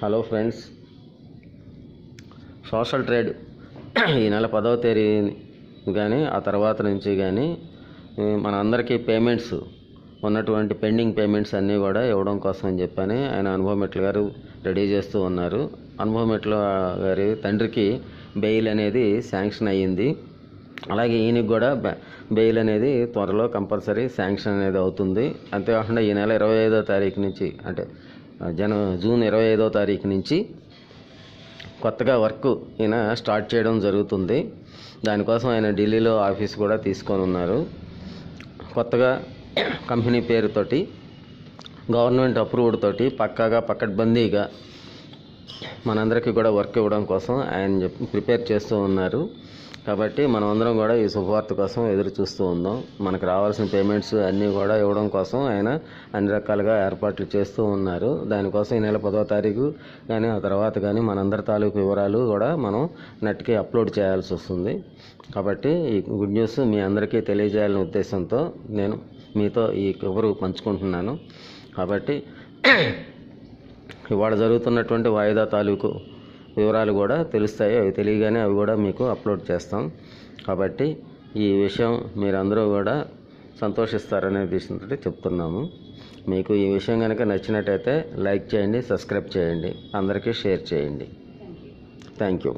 Hello friends, social trade ఈ నెల 10వ తేదీ కానీ ఆ తర్వాత నుంచి కానీ మన అందరికీ పేమెంట్స్ ఉన్నటువంటి పెండింగ్ పేమెంట్స్ అన్నీ కూడా ఇవ్వడం కోసం అని చెప్పని ఆయన అనుభవ మెట్ల గారు రెడీ చేస్తూ ఉన్నారు. అనుభవ మెట్ల గారి తండ్రికి బెయిల్ అనేది శాంక్షన్ అయ్యింది. అలాగే ఈయనకి కూడా బెయిల్ అనేది త్వరలో కంపల్సరీ శాంక్షన్ అనేది అవుతుంది. అంతేకాకుండా ఈ నెల 25వ తారీఖు నుంచి అంటే జూన్ 25వ తారీఖు నుంచి కొత్తగా వర్క్ ఈయన స్టార్ట్ చేయడం జరుగుతుంది. దానికోసం ఆయన ఢిల్లీలో ఆఫీస్ కూడా తీసుకొని ఉన్నారు. కొత్తగా కంపెనీ పేరుతోటి గవర్నమెంట్ అప్రూవ్డ్ తోటి పక్కాగా పకడ్బందీగా మనందరికీ కూడా వర్క్ ఇవ్వడం కోసం ఆయన ప్రిపేర్ చేస్తూ ఉన్నారు. కాబట్టి మనం అందరం కూడా ఈ శుభవార్త కోసం ఎదురు చూస్తూ ఉందాం. మనకు రావాల్సిన పేమెంట్స్ అన్నీ కూడా ఇవ్వడం కోసం ఆయన అన్ని రకాలుగా ఏర్పాట్లు చేస్తూ ఉన్నారు. దానికోసం ఈ నెల 10వ తారీఖు కానీ ఆ తర్వాత కానీ మనందరి తాలూకు వివరాలు కూడా మనం నెట్కి అప్లోడ్ చేయాల్సి వస్తుంది. కాబట్టి ఈ గుడ్ న్యూస్ మీ అందరికీ తెలియజేయాలనే ఉద్దేశంతో నేను మీతో ఈ కబురు పంచుకుంటున్నాను. కాబట్టి ఇవాళ జరుగుతున్నటువంటి వాయిదా తాలూకు వివరాలు కూడా తెలుస్తాయి. అవి తెలియగానే అవి కూడా మీకు అప్లోడ్ చేస్తాం. కాబట్టి ఈ విషయం మీరందరూ కూడా సంతోషిస్తారనే ఉద్దేశంతో చెప్తున్నాము. మీకు ఈ విషయం కనుక నచ్చినట్టయితే లైక్ చేయండి, సబ్స్క్రైబ్ చేయండి, అందరికీ షేర్ చేయండి. Thank you.